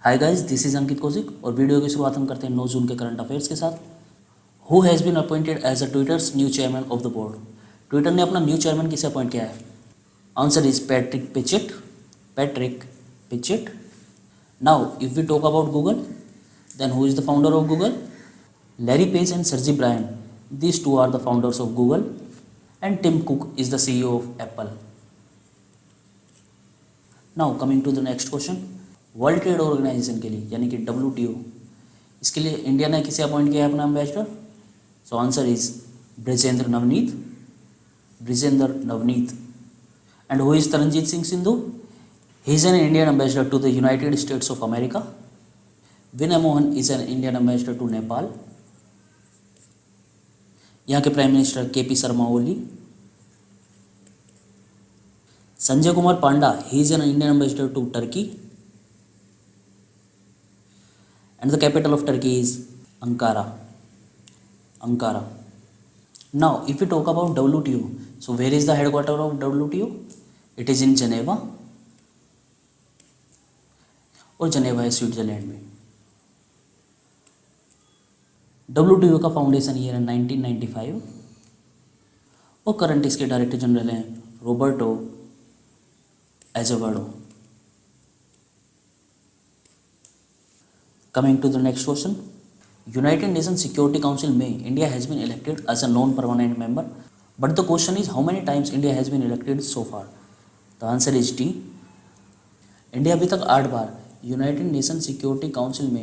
Hi guys, this is अंकित कौशिक और video की शुरुआत हम करते हैं 9 जून के करंट अफेयर्स के साथ। Who has been appointed as a Twitter's new chairman of the board. Twitter ने अपना न्यू चेयरमैन किसे अपॉइंट किया है? Answer is Patrick Pichette. Patrick Pichette. Now if we talk about Google, then who is the founder of Google? Larry Page and Sergey Brin, these two are the founders of Google and Tim Cook is the CEO of Apple. Now coming to the next question, world trade organisation के लिए यानी कि WTO, इसके लिए India ने किसे appoint किया है अपना ambassador? So answer is Brajendra Navnit. Brajendra Navnit. And who is Taranjit Singh Sandhu? He is an Indian ambassador to the United States of America. Vinay Mohan is an Indian ambassador to Nepal. यहाँ के prime minister KP Sharma Oli. Sanjay Kumar Panda, he is an Indian ambassador to Turkey and the capital of Turkey is Ankara. Ankara. Now, if we talk about WTO, so where is the headquarter of WTO? It is in Geneva, और जनेवा है Switzerland में। WTO का foundation year है 1995 और current इसके director general हैं Roberto Azevedo. Coming to the next question, United Nation Security Council में India has been elected as a non permanent member, but the question is how many times India has been elected so far. The answer is D. India अभी तक 8 बार United Nation Security Council में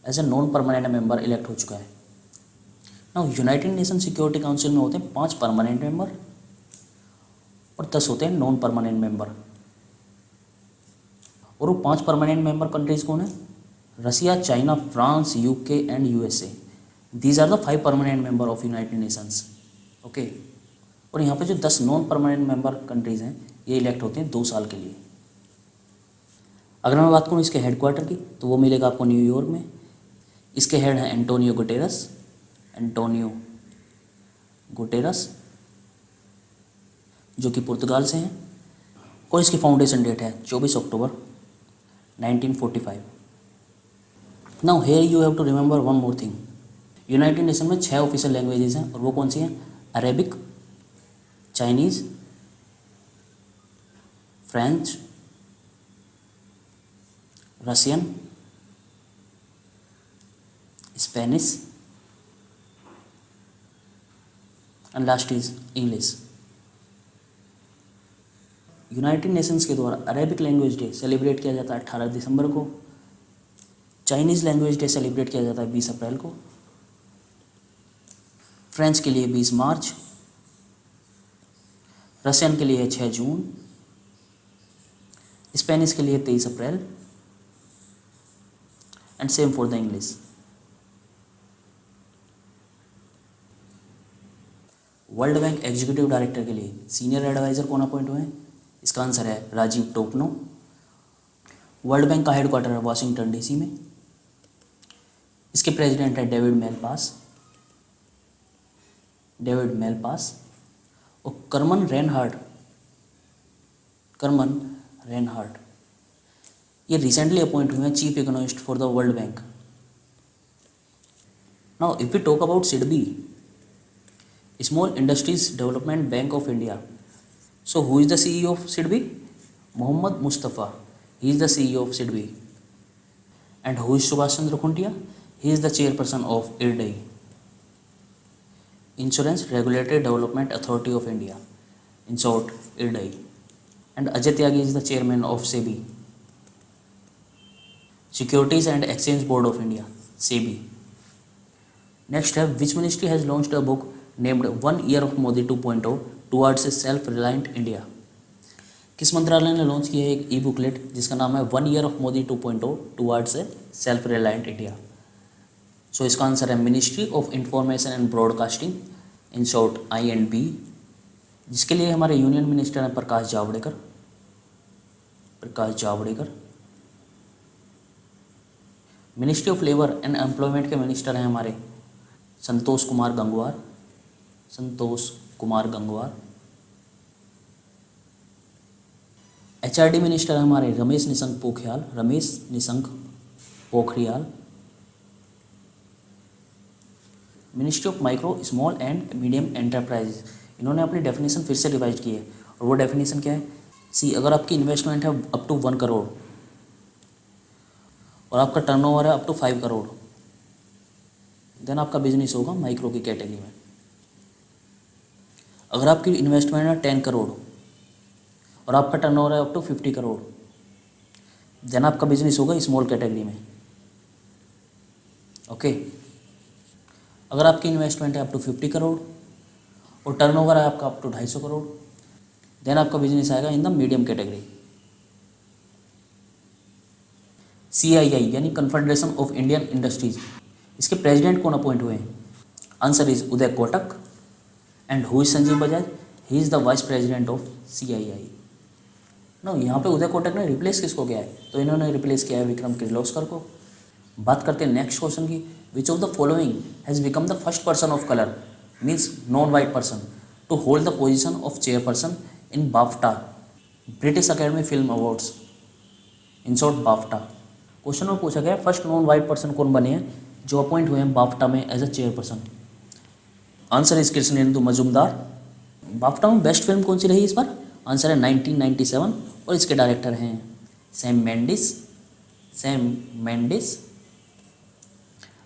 as a non permanent member elect हो चुका है। Now United Nation Security Council में होते हैं 5 परमानेंट मेंबर और 10 होते हैं नॉन परमानेंट मेंबर। और वो 5 परमानेंट मेंबर कंट्रीज कौन है? Russia, China, France, UK and USA। These are the 5 permanent member of United Nations. Okay. और यहाँ पे जो 10 नॉन परमानेंट मेंबर कंट्रीज हैं ये इलेक्ट होते हैं 2 साल के लिए। अगर मैं बात करूँ इसके हेडक्वार्टर की तो वो मिलेगा आपको न्यूयॉर्क में। इसके हेड हैं एंटोनियो गुटेरस। एंटोनियो गुटेरस जो कि पुर्तगाल से हैं और इसकी फाउंडेशन डेट है 24 October 1945। Now here you have to remember one more thing, United Nation में 6 ऑफिशियल लैंग्वेजेस हैं और वो कौन सी हैं? Arabic, Chinese, French, Russian, Spanish and last is English. United Nations के द्वारा अरेबिक लैंग्वेज डे सेलिब्रेट किया जाता है 18 दिसंबर को। चाइनीज़ लैंग्वेज डे सेलिब्रेट किया जाता है 20 अप्रैल को। फ्रेंच के लिए 20 मार्च। रशियन के लिए है 6 जून। स्पेनिश के लिए 23 April and same for the English. World Bank executive director के लिए सीनियर एडवाइजर कौन अपॉइंट हुए हैं? इसका आंसर है राजीव टोपनो। वर्ल्ड बैंक का हेडक्वार्टर है वाशिंगटन DC में। इसके प्रेसिडेंट है डेविड मेलपास। David Malpass. और करमन रेनहार्ट। करमन रेनहार्ट ये रिसेंटली अपॉइंट हुए हैं chief economist for the World Bank. Now if we talk about SIDBI, Small Industries Development Bank of India, so who is the CEO of SIDBI? Mohammad Mustafa. He is the CEO of SIDBI. And who is Subhash Chandra Khuntia? He is the chairperson of IRDAI, Insurance Regulatory Development Authority of India, in short IRDAI. And Ajay Tyagi is the chairman of SEBI, Securities and Exchange Board of India, SEBI. Next, which ministry has launched a book named 1 Year of Modi 2.0 towards a self reliant India? किस मंत्रालय ने launch किया है एक ई booklet जिसका नाम है 1 year of Modi 2.0 towards a self reliant India? So इसका आंसर है ministry of information and broadcasting, in short INB, जिसके लिए हमारे यूनियन मिनिस्टर हैं Prakash Javadekar. Prakash Javadekar. Ministry of labour and employment के मिनिस्टर हैं हमारे संतोष कुमार गंगवार। संतोष कुमार गंगवार। HRD मिनिस्टर हमारे Ramesh Nishank Pokhriyal. Ramesh Nishank Pokhriyal. Ministry of micro small and medium enterprises, इन्होंने अपनी डेफिनेशन फिर से रिवाइज की है, और वो डेफिनेशन क्या है? सी, अगर आपकी इन्वेस्टमेंट है अप टू 1 करोड़ और आपका टर्नओवर है अप टू 5 करोड़, देन आपका बिजनेस होगा माइक्रो की कैटेगरी में। अगर आपकी इन्वेस्टमेंट है 10 करोड़ और आपका टर्नओवर है अप टू 50 करोड़, देन आपका बिजनेस होगा स्मॉल कैटेगरी में। ओके। अगर आपकी इन्वेस्टमेंट है अप टू 50 करोड़ और टर्नओवर है आपका अप टू 250 करोड़, देन आपका बिजनेस आएगा in the medium category. CII यानी कन्फेडरेशन ऑफ इंडियन इंडस्ट्रीज, इसके प्रेसिडेंट कौन अपॉइंट हुए हैं? Answer is Uday Kotak. And who is Sanjiv Bajaj? He is the vice president of CII। No, यहाँ पे उदय कोटक ने रिप्लेस किसको किया है? तो इन्होंने रिप्लेस किया है विक्रम किर्लोस्कर को। बात करते हैं नेक्स्ट क्वेश्चन की। Which of the following has become the first person of colour means non white person to hold the position of chairperson in BAFTA, British Academy Film Awards, in short BAFTA. Question में पूछा गया first non white person कौन बने हैं जो appoint हुए हैं BAFTA में as a chairperson. Answer is Krishnendu Majumdar. BAFTA में बेस्ट फिल्म कौन सी रही इस बार? आंसर है 1997 और इसके डायरेक्टर हैं सैम मेंडिस।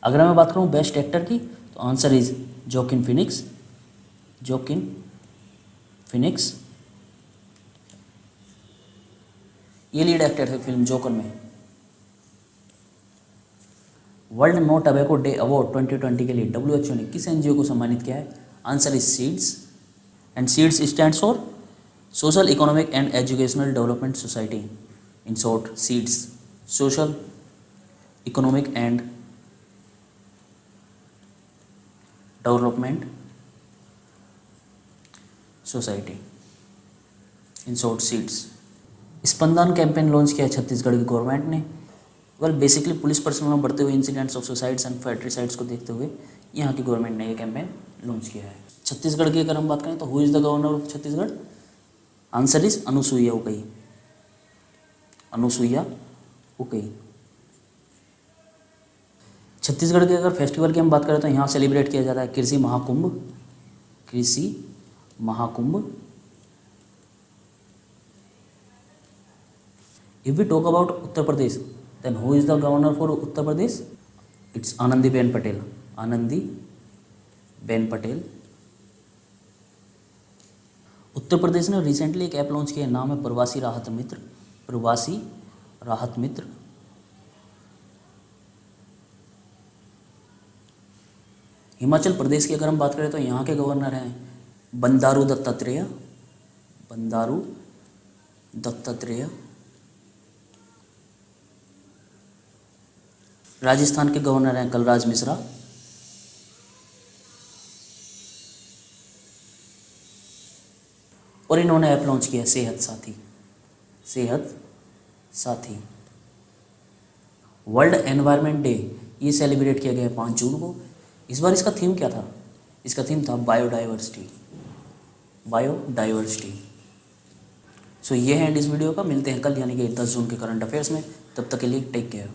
अगर मैं बात करूँ बेस्ट एक्टर की तो आंसर इज जोकिन फिनिक्स। ये लीड एक्टर है फिल्म जोकर में। World no tobacco day award 2020 के लिए WHO ने किस NGO को सम्मानित किया है? Answer is seeds, and seeds stands for social economic and educational development society, in short seeds, social economic and development society, in short seeds. Spandan campaign launch किया है छत्तीसगढ़ की गवर्नमेंट ने। बेसिकली पुलिस पर्सनल में बढ़ते हुए incidents of suicides and फैट्रिसाइड्स को देखते हुए यहाँ की गवर्नमेंट ने ये कैंपेन लॉन्च किया है। छत्तीसगढ़ की अगर हम बात करें तो who is the governor of Chhattisgarh? Answer is Anusuiya उकई। छत्तीसगढ़ के अगर फेस्टिवल की हम बात करें तो यहाँ सेलिब्रेट किया जाता है Krishi Mahakumbh. If we talk about Uttar Pradesh, then who is the governor for Uttar Pradesh? It's Anandiben Patel. Uttar Pradesh ने रिसेंटली एक ऐप लॉन्च किया है, नाम है प्रवासी राहत मित्र। हिमाचल प्रदेश की अगर हम बात करें तो यहाँ के गवर्नर हैं बंडारू दत्तात्रेय। राजस्थान के गवर्नर हैं कलराज मिश्रा। और इन्होंने ऐप लॉन्च किया सेहत साथी। वर्ल्ड एनवायरनमेंट डे ये सेलिब्रेट किया गया 5 जून को। इस बार इसका थीम क्या था? इसका थीम था बायोडाइवर्सिटी। सो ये है एंड इस वीडियो का। मिलते हैं कल यानी कि 10 जून के करंट अफेयर्स में। तब तक के लिए टेक केयर।